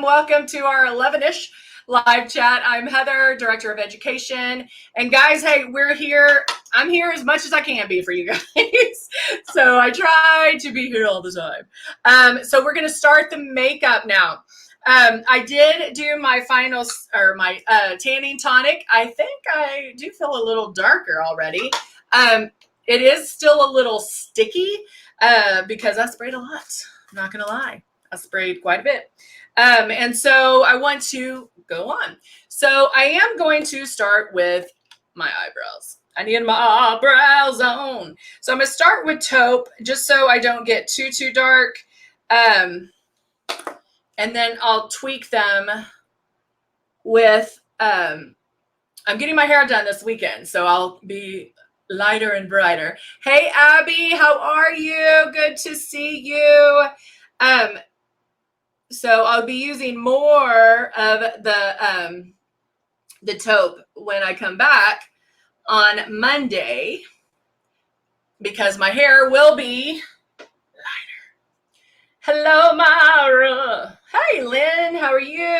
Welcome to our 11-ish live chat. I'm Heather, Director of Education. And guys, hey, we're here. I'm here as much as I can be for you guys. So I try to be here all the time. So we're going to start the makeup now. I did do my final, or my tanning tonic. I think I do feel a little darker already. It is still a little sticky because I sprayed a lot. I'm not going to lie. I sprayed quite a bit. And so I want to go on. So I am going to start with my eyebrows. I need my eyebrows on. So I'm going to start with taupe just so I don't get too dark. And then I'll tweak them with, I'm getting my hair done this weekend, so I'll be lighter and brighter. Hey, Abby, how are you? Good to see you. So I'll be using more of the taupe when I come back on Monday because my hair will be lighter. Hello, Myra. Hey, Lynn, how are you?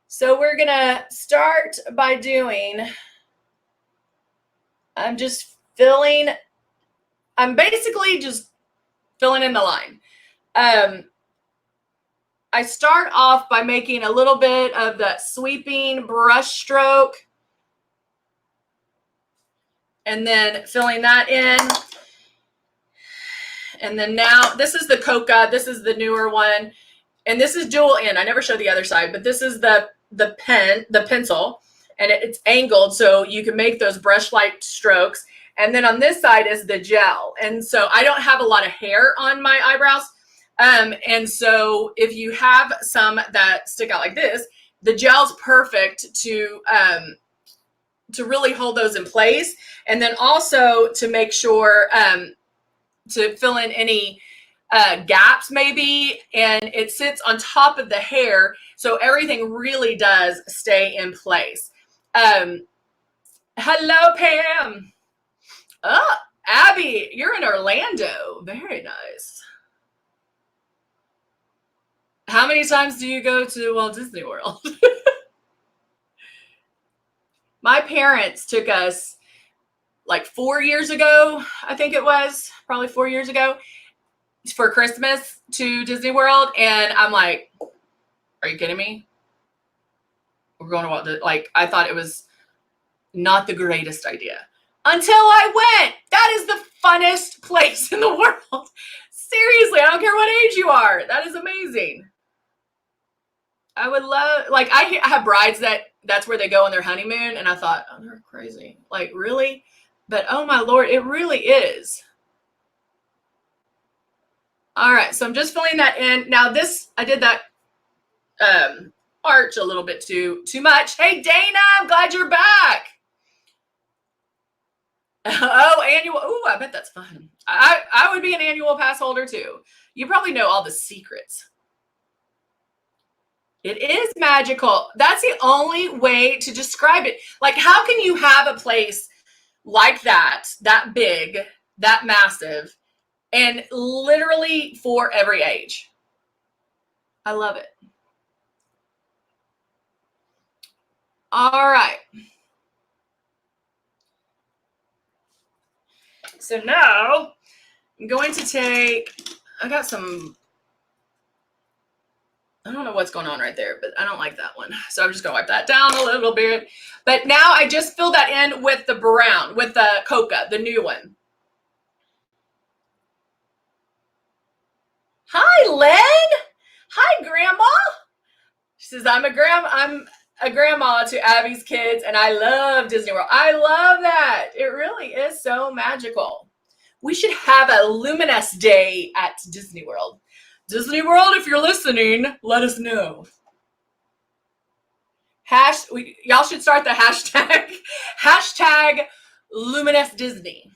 So we're gonna start by doing, I'm basically just filling in the line. I start off by making a little bit of that sweeping brush stroke and then filling that in. And then now this is the Coca. This is the newer one. And this is dual end. I never showed the other side, but this is the pencil, and it's angled so you can make those brush-like strokes. And then on this side is the gel. And so I don't have a lot of hair on my eyebrows. And so if you have some that stick out like this, the gel's perfect to really hold those in place. And then also to make sure to fill in any gaps maybe, and it sits on top of the hair. So everything really does stay in place. Hello, Pam. Oh, Abby, you're in Orlando. Very nice. How many times do you go to Walt Disney World? My parents took us like 4 years ago, I think it was, probably 4 years ago, for Christmas to Disney World. And I'm like, are you kidding me? We're going to Walt Disney. Like, I thought it was not the greatest idea until I went. That is the funnest place in the world. Seriously, I don't care what age you are. That is amazing. I would love, like, I have brides that's where they go on their honeymoon, and I thought, oh, they're crazy. Like, really? But oh my Lord, it really is. All right, so I'm just filling that in. Now this, I did that arch a little bit too much. Hey, Dana, I'm glad you're back. Oh, annual. Oh, I bet that's fun. I would be an annual pass holder too. You probably know all the secrets. It is magical. That's the only way to describe it. Like, how can you have a place like that big, that massive, and literally for every age? I love it. All right. So now I'm going to take, I got some, I don't know what's going on right there, but I don't like that one. So I'm just going to wipe that down a little bit. But now I just fill that in with the brown, with the Coca, the new one. Hi, Len. Hi, Grandma. She says, I'm a grandma to Abby's kids, and I love Disney World. I love that. It really is so magical. We should have a Luminess day at Disney World. Disney World, if you're listening, let us know. Y'all should start the hashtag. Hashtag Luminess Disney.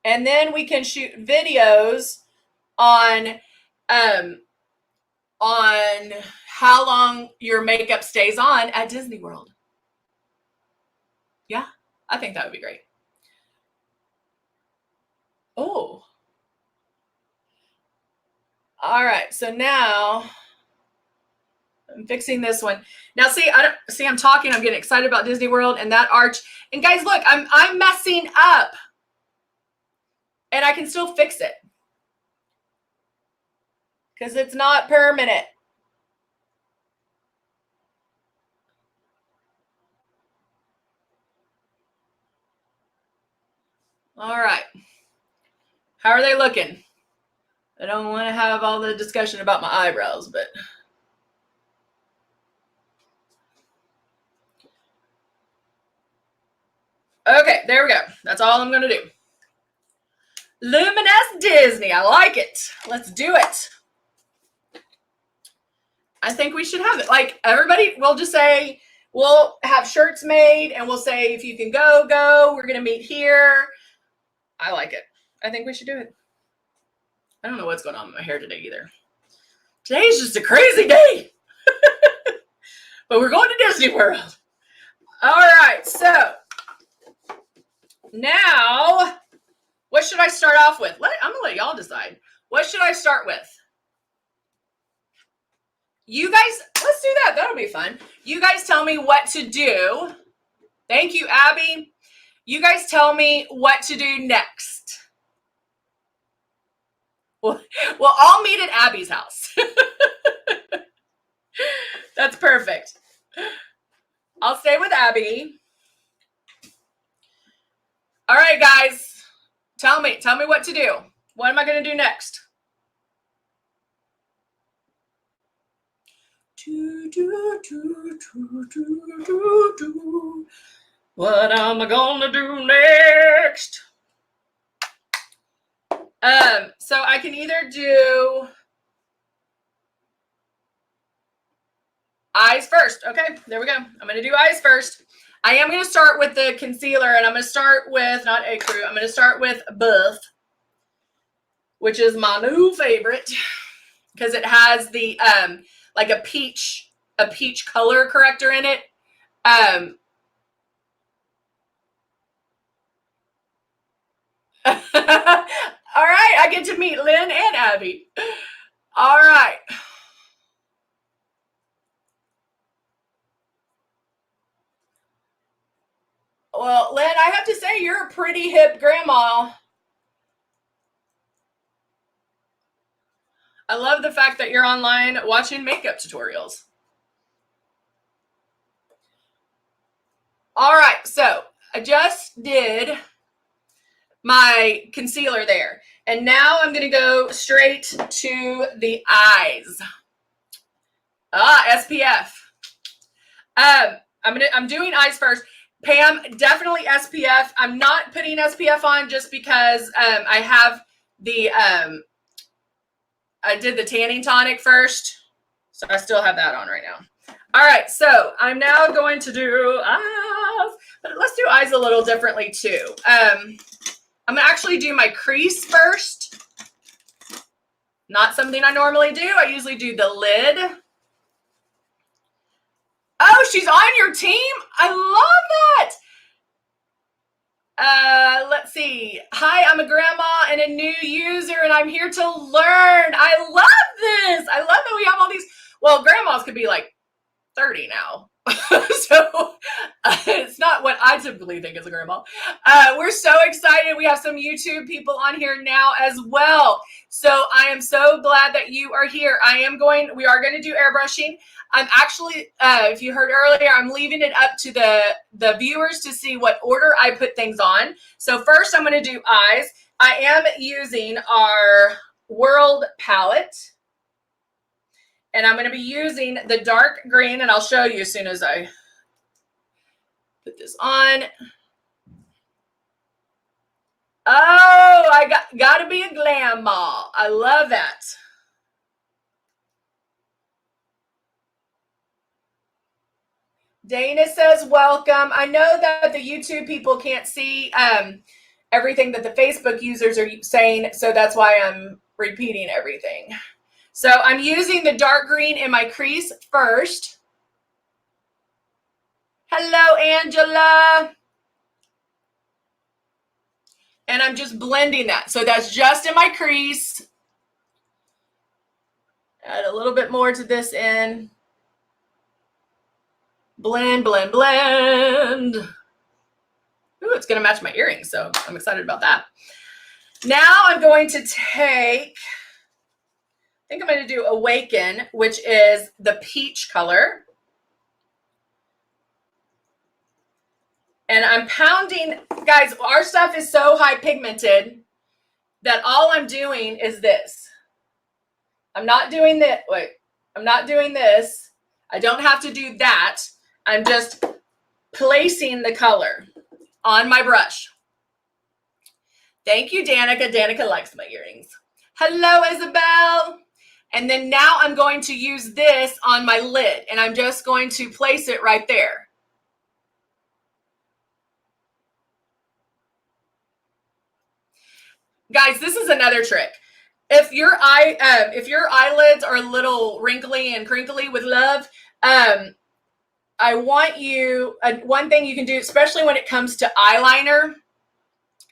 And then we can shoot videos on how long your makeup stays on at Disney World. Yeah, I think that would be great. Oh, All right, so now I'm fixing this one. Now, see, I'm talking. I'm getting excited about Disney World and that arch. And guys, look, I'm messing up, and I can still fix it because it's not permanent. All right. How are they looking? I don't want to have all the discussion about my eyebrows, but okay, there we go. That's all I'm going to do. Luminess Disney. I like it. Let's do it. I think we should have it. Like, everybody, we'll just say, we'll have shirts made and we'll say, if you can go, go. We're going to meet here. I like it. I think we should do it. I don't know what's going on with my hair today either. Today's just a crazy day. But we're going to Disney World. All right, so now, what should I start off with? I'm going to let y'all decide. What should I start with? You guys, let's do that. That'll be fun. You guys tell me what to do. Thank you, Abby. You guys tell me what to do next. We'll all meet at Abby's house. That's perfect. I'll stay with Abby. All right, guys. Tell me what to do. What am I going to do next? What am I going to do next? So I can either do eyes first. Okay, there we go. I'm going to do eyes first. I am going to start with the concealer, and I'm going to start with, not Ecru, I'm going to start with Buff, which is my new favorite, because it has the, like a peach color corrector in it. All right, I get to meet Lynn and Abby. All right. Well, Lynn, I have to say you're a pretty hip grandma. I love the fact that you're online watching makeup tutorials. All right, so I just did my concealer there. And now I'm going to go straight to the eyes. SPF. I'm doing eyes first. Pam, definitely SPF. I'm not putting SPF on just because I have the I did the tanning tonic first. So I still have that on right now. All right, so I'm now going to do eyes, but let's do eyes a little differently too. I'm gonna actually do my crease first. Not something I normally do. I usually do the lid. Oh, she's on your team? I love that. Let's see. Hi, I'm a grandma and a new user, and I'm here to learn. I love this. I love that we have all these. Well, grandmas could be like 30 now. So it's not what I typically think as a grandma. We're so excited. We have some YouTube people on here now as well. So I am so glad that you are here. We are going to do airbrushing. I'm actually, if you heard earlier, I'm leaving it up to the viewers to see what order I put things on. So first I'm going to do eyes. I am using our World palette. And I'm going to be using the dark green, and I'll show you as soon as I put this on. Oh, I got to be a grandma. I love that. Dana says, welcome. I know that the YouTube people can't see everything that the Facebook users are saying, so that's why I'm repeating everything. So I'm using the dark green in my crease first. Hello, Angela. And I'm just blending that. So that's just in my crease. Add a little bit more to this end. Blend, blend, blend. Ooh, it's going to match my earrings, so I'm excited about that. Now I'm going to take, I think I'm going to do Awaken, which is the peach color. And I'm pounding, guys, our stuff is so high pigmented that all I'm doing is this. I'm not doing that. Wait, I'm not doing this. I don't have to do that. I'm just placing the color on my brush. Thank you, Danica. Danica likes my earrings. Hello, Isabel. And then now I'm going to use this on my lid, and I'm just going to place it right there. Guys, this is another trick. If your eyelids are a little wrinkly and crinkly with love, I want you, one thing you can do, especially when it comes to eyeliner,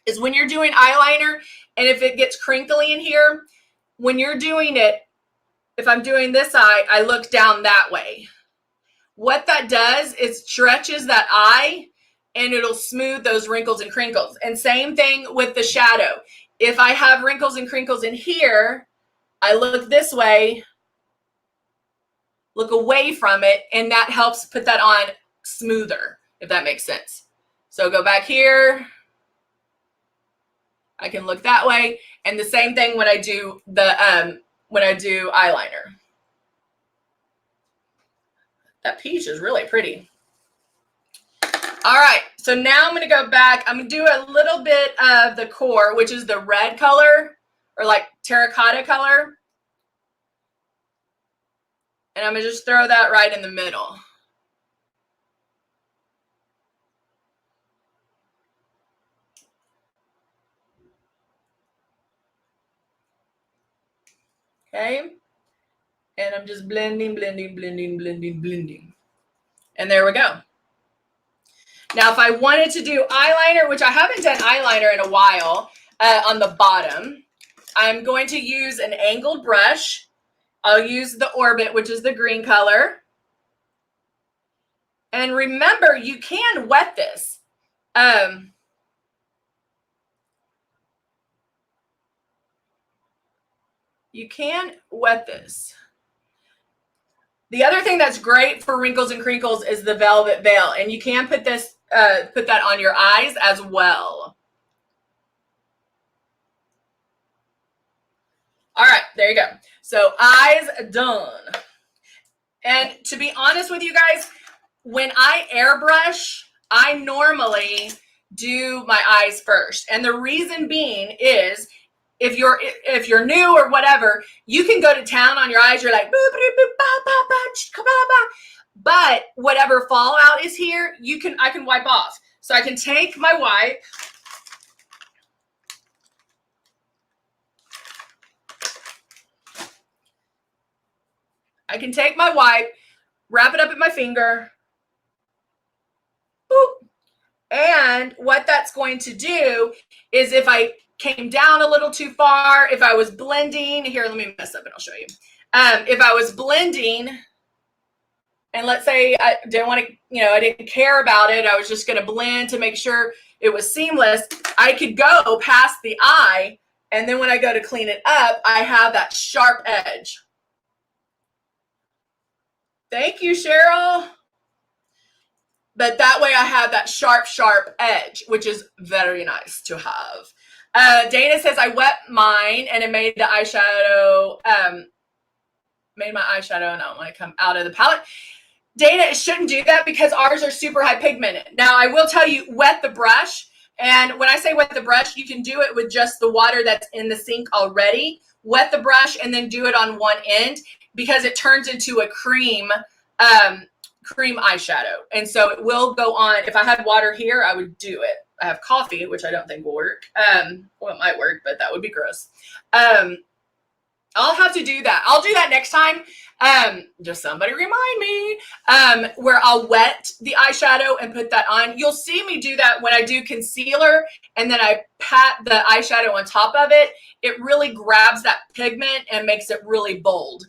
is when you're doing eyeliner, and if it gets crinkly in here, when you're doing it, if I'm doing this eye, I look down that way. What that does is stretches that eye, and it'll smooth those wrinkles and crinkles. And same thing with the shadow. If I have wrinkles and crinkles in here, I look this way, look away from it, and that helps put that on smoother, if that makes sense. So go back here. I can look that way. And the same thing when I do the eyeliner. That peach is really pretty. All right, so now I'm going to go back. I'm going to do a little bit of the core, which is the red color, or like terracotta color. And I'm going to just throw that right in the middle. Okay. And I'm just blending, blending, blending, blending, blending. And there we go. Now, if I wanted to do eyeliner, which I haven't done eyeliner in a while, on the bottom, I'm going to use an angled brush. I'll use the Orbit, which is the green color. And remember, you can wet this. You can wet this. The other thing that's great for wrinkles and crinkles is the Velvet Veil, and you can put this, put that on your eyes as well. All right, there you go. So eyes done. And to be honest with you guys, when I airbrush, I normally do my eyes first. And the reason being is if you're new or whatever, you can go to town on your eyes. You're like, but whatever fallout is here, I can wipe off. So I can take my wipe. I can take my wipe, wrap it up in my finger. Boop. And what that's going to do is if I came down a little too far, if I was blending, here, let me mess up and I'll show you. If I was blending, and let's say I didn't want to, I didn't care about it, I was just going to blend to make sure it was seamless, I could go past the eye, and then when I go to clean it up, I have that sharp edge. Thank you, Cheryl. But that way I have that sharp, sharp edge, which is very nice to have. Dana says, I wet mine and it made the eyeshadow, made my eyeshadow and I don't want to come out of the palette. Dana, it shouldn't do that because ours are super high pigmented. Now, I will tell you, wet the brush. And when I say wet the brush, you can do it with just the water that's in the sink already. Wet the brush and then do it on one end because it turns into a cream eyeshadow. And so it will go on. If I had water here, I would do it. I have coffee, which I don't think will work. Well, it might work, but that would be gross. I I'll have to do that. I'll do that next time. Just somebody remind me. Where I'll wet the eyeshadow and put that on. You'll see me do that when I do concealer and then I pat the eyeshadow on top of it. It really grabs that pigment and makes it really bold,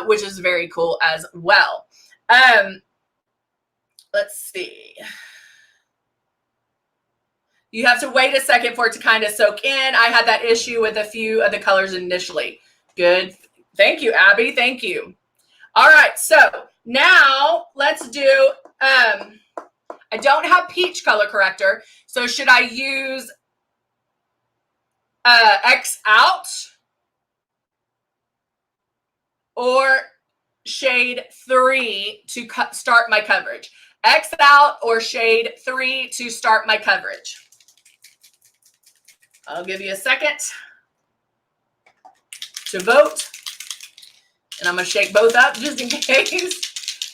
which is very cool as well. Let's see. You have to wait a second for it to kind of soak in. I had that issue with a few of the colors initially. Good. Thank you, Abby. Thank you. All right. So now let's do, I don't have peach color corrector. So should I use X out or shade 3 to start my coverage? X out or shade 3 to start my coverage? I'll give you a second to vote. And I'm going to shake both up just in case.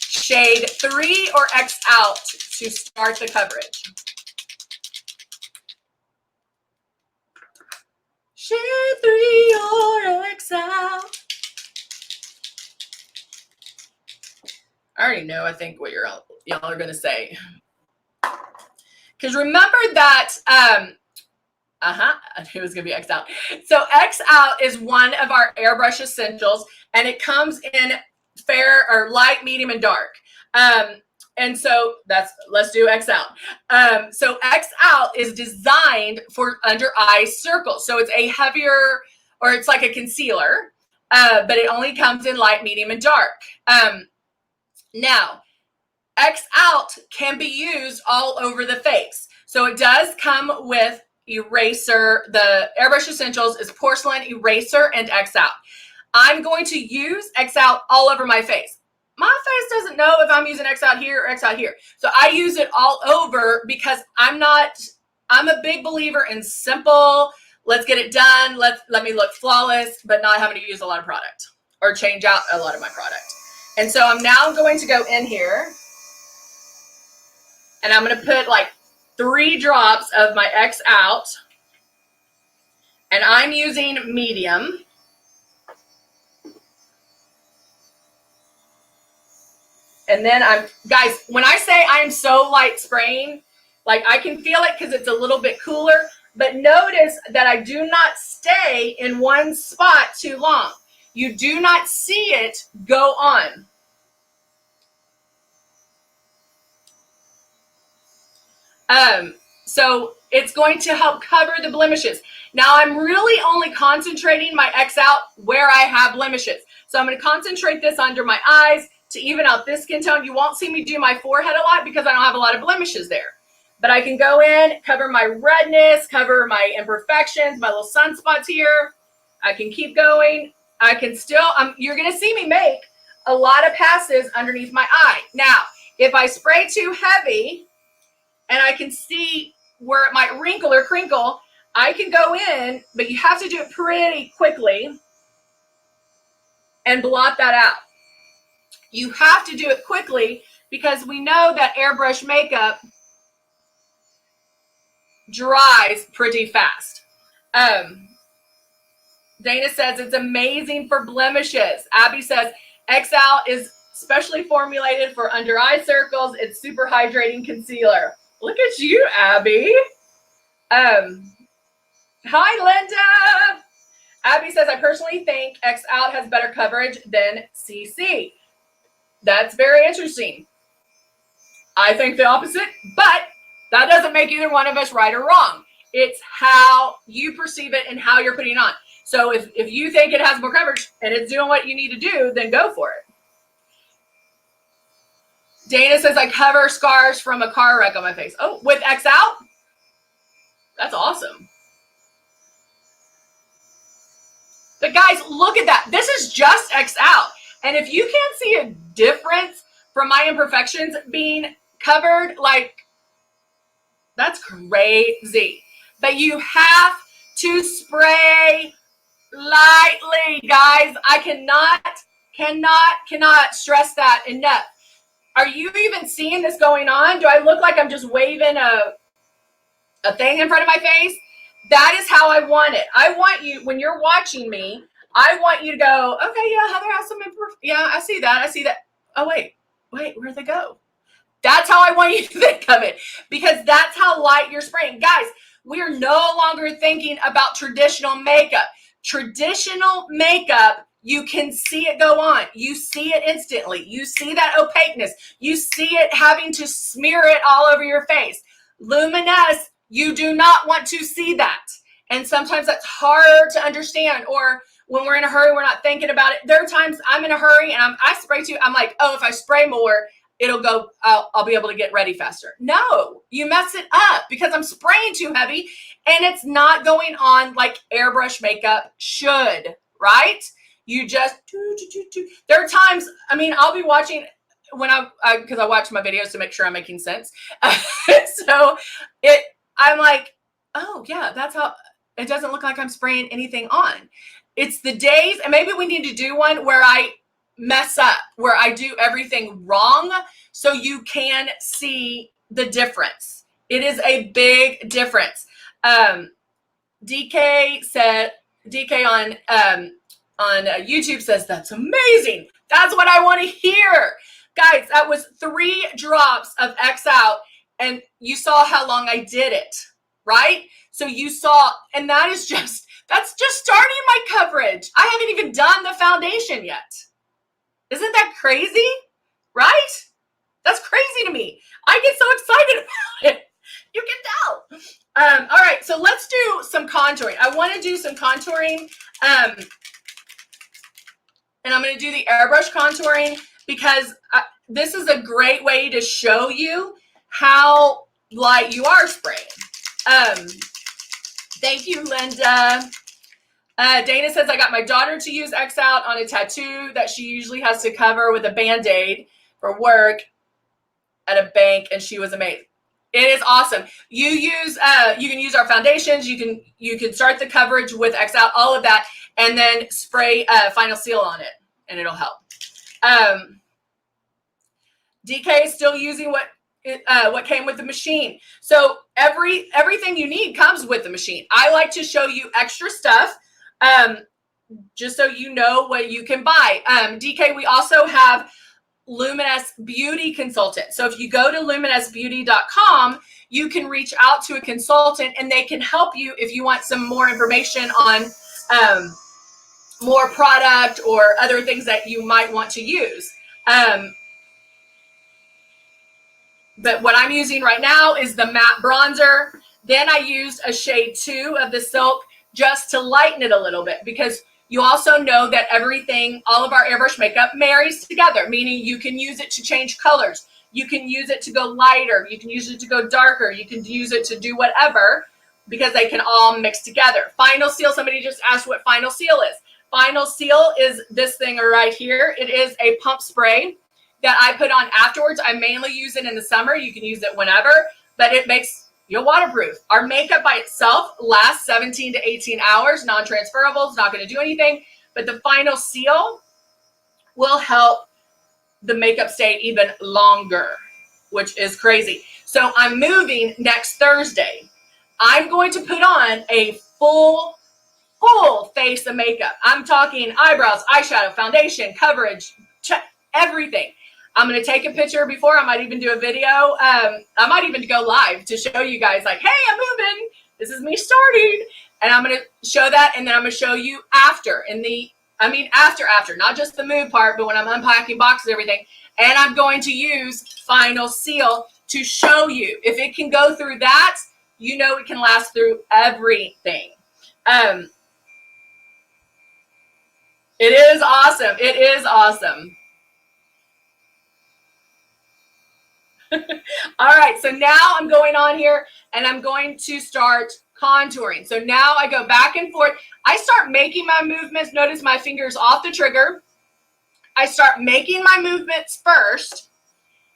Shade 3 or X out to start the coverage? Shade 3 or X out. I already know, I think, what y'all are going to say. Because remember that, I knew it was going to be X out. So X out is one of our airbrush essentials, and it comes in fair or light, medium, and dark. And so let's do X out. So X out is designed for under eye circles. So it's a heavier, or it's like a concealer, but it only comes in light, medium, and dark. Now, X out can be used all over the face. So it does come with eraser. The Airbrush Essentials is porcelain, eraser, and X out. I'm going to use X out all over my face. My face doesn't know if I'm using X out here or X out here. So I use it all over because I'm a big believer in simple, let's get it done, let me look flawless, but not having to use a lot of product or change out a lot of my product. And so I'm now going to go in here and I'm going to put like 3 drops of my X out, and I'm using medium. And then guys, when I say I am so light spraying, like I can feel it because it's a little bit cooler, but notice that I do not stay in one spot too long. You do not see it go on. So it's going to help cover the blemishes. Now I'm really only concentrating my X out where I have blemishes. So I'm going to concentrate this under my eyes to even out this skin tone. You won't see me do my forehead a lot because I don't have a lot of blemishes there. But I can go in, cover my redness, cover my imperfections, my little sunspots here. I can keep going. I can still, you're going to see me make a lot of passes underneath my eye. Now, if I spray too heavy and I can see where it might wrinkle or crinkle, I can go in, but you have to do it pretty quickly and blot that out. You have to do it quickly because we know that airbrush makeup dries pretty fast. Dana says it's amazing for blemishes. Abby says X out is specially formulated for under eye circles. It's super hydrating concealer. Look at you, Abby. Hi, Linda. Abby says, I personally think X out has better coverage than CC. That's very interesting. I think the opposite, but that doesn't make either one of us right or wrong. It's how you perceive it and how you're putting it on. So if you think it has more coverage and it's doing what you need to do, then go for it. Dana says, I cover scars from a car wreck on my face. Oh, with X out? That's awesome. But guys, look at that. This is just X out. And if you can't see a difference from my imperfections being covered, like, that's crazy. But you have to spray lightly, guys. I cannot stress that enough. Are you even seeing this going on? Do I look like I'm just waving a thing in front of my face? That is how I want it. I want you, when you're watching me, I want you to go, okay, yeah, Heather has some yeah, I see that. I see that. Oh, wait, where'd they go? That's how I want you to think of it, because that's how light you're spraying. Guys, we're no longer thinking about traditional makeup. Traditional makeup, you can see it go on. You see it instantly. You see that opaqueness. You see it having to smear it all over your face. Luminess, you do not want to see that. And sometimes that's hard to understand, or when we're in a hurry, we're not thinking about it. There are times I'm in a hurry and I spray too. I'm like, oh, if I spray more, it'll go, I'll be able to get ready faster. No, you mess it up because I'm spraying too heavy and it's not going on like airbrush makeup should, right? You just, there are times, I mean, I'll be watching when because I watch my videos to make sure I'm making sense. So I'm like, oh yeah, that's how, it doesn't look like I'm spraying anything on. It's the days, and maybe we need to do one where I mess up, where I do everything wrong so you can see the difference. It is a big difference. DK on YouTube says, that's amazing. That's what I want to hear. Guys, that was 3 drops of X out, and you saw how long I did it, right? So you saw, and that's just starting my coverage. I haven't even done the foundation yet. Isn't that crazy? Right? That's crazy to me. I get so excited about it. You can tell. All right, so let's do some contouring. I want to do some contouring. And I'm going to do the airbrush contouring because this is a great way to show you how light you are spraying. Thank you, Linda. Dana says, I got my daughter to use X out on a tattoo that she usually has to cover with a Band-Aid for work at a bank, and she was amazing. It is awesome. You can use our foundations. You can start the coverage with X out, all of that, and then spray Final Seal on it, and it'll help. DK is still using what came with the machine. So everything you need comes with the machine. I like to show you extra stuff. Just so you know what you can buy. DK, we also have Luminess Beauty Consultant. So if you go to luminessbeauty.com, you can reach out to a consultant and they can help you if you want some more information on more product or other things that you might want to use. But what I'm using right now is the matte bronzer. Then I used a shade 2 of the Silk just to lighten it a little bit, because you also know that everything, all of our airbrush makeup marries together, meaning you can use it to change colors. You can use it to go lighter. You can use it to go darker. You can use it to do whatever, because they can all mix together. Final Seal, somebody just asked what Final Seal is. Final Seal is this thing right here. It is a pump spray that I put on afterwards. I mainly use it in the summer. You can use it whenever, but it makes you waterproof. Our makeup by itself lasts 17 to 18 hours, non-transferable. It's not going to do anything, but the Final Seal will help the makeup stay even longer, which is crazy. So I'm moving next Thursday. I'm going to put on a full face of makeup. I'm talking eyebrows, eyeshadow, foundation, coverage, everything. I'm going to take a picture before. I might even do a video. I might even go live to show you guys, like, hey, I'm moving. This is me starting. And I'm going to show that, and then I'm going to show you after. After, not just the move part, but when I'm unpacking boxes and everything. And I'm going to use Final Seal to show you. If it can go through that, you know it can last through everything. It is awesome. It is awesome. All right, so now I'm going on here and I'm going to start contouring. So now I go back and forth. I start making my movements. Notice my fingers off the trigger. I start making my movements first,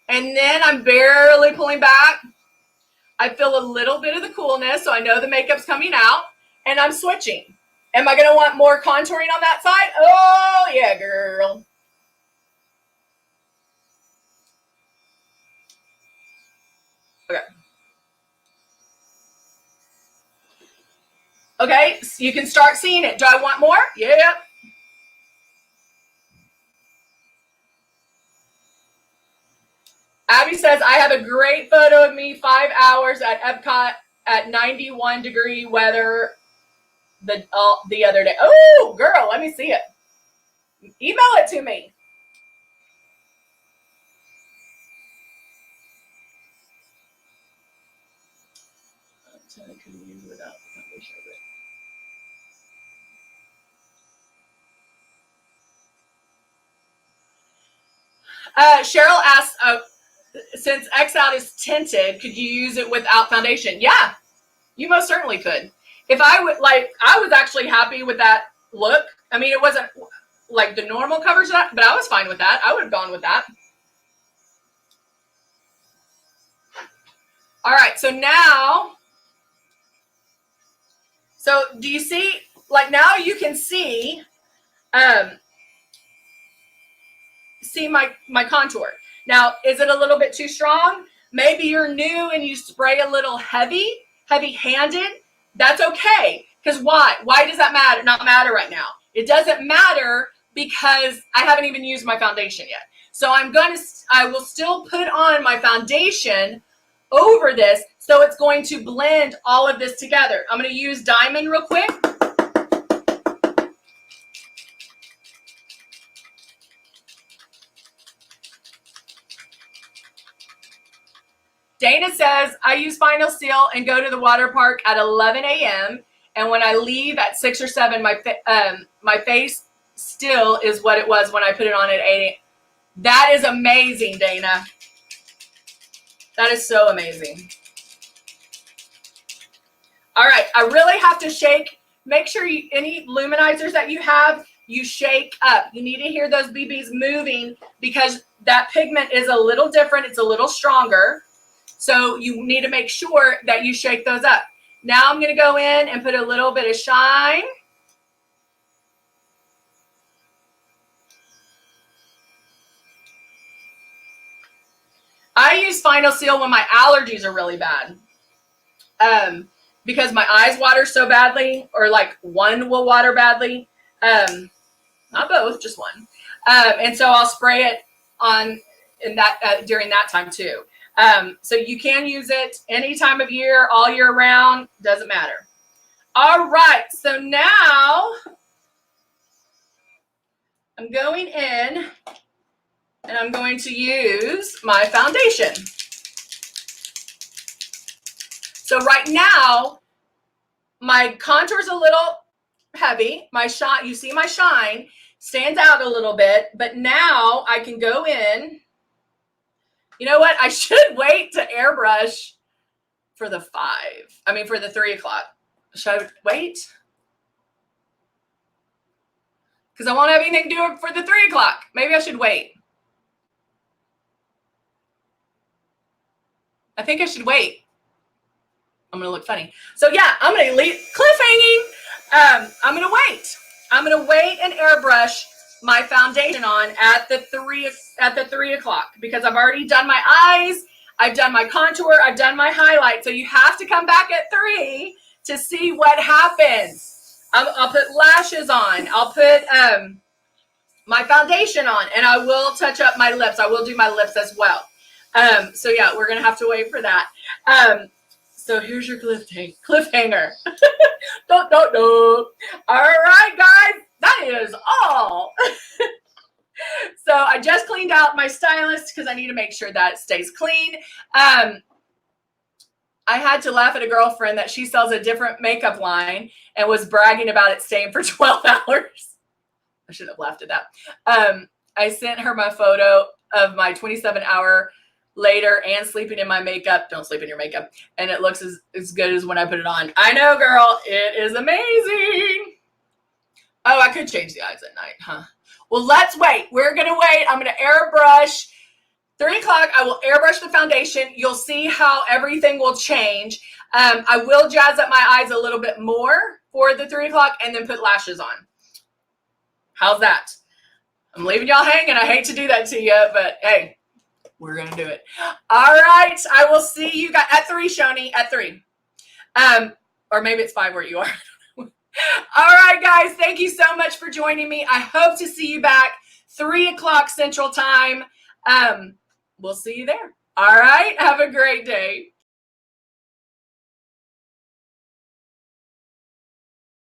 and then I'm barely pulling back. I feel a little bit of the coolness, so I know the makeup's coming out, and I'm switching. Am I going to want more contouring on that side? Oh, yeah, girl. Okay. Okay, so you can start seeing it. Do I want more? Yeah. Abby says, I have a great photo of me 5 hours at Epcot at 91-degree weather the other day. Oh, girl, let me see it. Email it to me. I couldn't use it without the foundation of it. Cheryl asks, since X Out is tinted, could you use it without foundation? Yeah, you most certainly could. If I would I was actually happy with that look. I mean, it wasn't like the normal covers, but I was fine with that. I would have gone with that. All right, so now, so do you see, like now you can see, see my contour. Now, is it a little bit too strong? Maybe you're new and you spray a little heavy-handed. That's okay. Because why? Why does that matter? Not matter right now. It doesn't matter because I haven't even used my foundation yet. So I will still put on my foundation over this, so it's going to blend all of this together. I'm going to use Diamond real quick. Dana says, I use Final Seal and go to the water park at 11 a.m. And when I leave at 6 or 7, my face still is what it was when I put it on at 8 a.m. That is amazing, Dana. That is so amazing. All right, I really have to shake. Make sure any luminizers that you have, you shake up. You need to hear those BBs moving because that pigment is a little different. It's a little stronger. So you need to make sure that you shake those up. Now I'm going to go in and put a little bit of shine. I use Final Seal when my allergies are really bad. Because my eyes water so badly, or like one will water badly. Not both, just one. And so I'll spray it on in that during that time too. So you can use it any time of year, all year round, doesn't matter. All right, so now I'm going in and I'm going to use my foundation. So right now, my contour's a little heavy. My shine, you see my shine stands out a little bit, but now I can go in. You know what? I should wait to airbrush for the 3 o'clock. Should I wait? Because I won't have anything to do for the 3 o'clock. Maybe I should wait. I think I should wait. I'm going to look funny. So yeah, I'm going to leave cliffhanging. I'm going to wait. I'm going to wait and airbrush my foundation on at the 3 o'clock because I've already done my eyes, I've done my contour, I've done my highlight. So you have to come back at 3 to see what happens. I'll put lashes on. I'll put my foundation on, and I will touch up my lips. I will do my lips as well. So yeah, we're gonna have to wait for that. So here's your cliffhanger. All right, guys. That is all. So I just cleaned out my stylist because I need to make sure that it stays clean. I had to laugh at a girlfriend that she sells a different makeup line and was bragging about it staying for 12 hours. I should have laughed at that. I sent her my photo of my 27-hour later and sleeping in my makeup. Don't sleep in your makeup. And it looks as good as when I put it on. I know, girl. It is amazing. Oh, I could change the eyes at night, huh? Well, let's wait. We're going to wait. I'm going to airbrush. 3 o'clock, I will airbrush the foundation. You'll see how everything will change. I will jazz up my eyes a little bit more for the 3 o'clock and then put lashes on. How's that? I'm leaving y'all hanging. I hate to do that to you, but hey, we're going to do it. All right. I will see you guys at 3, Shoni, at 3. Or maybe it's 5 where you are. All right, guys. Thank you so much for joining me. I hope to see you back 3 o'clock Central Time. We'll see you there. All right. Have a great day.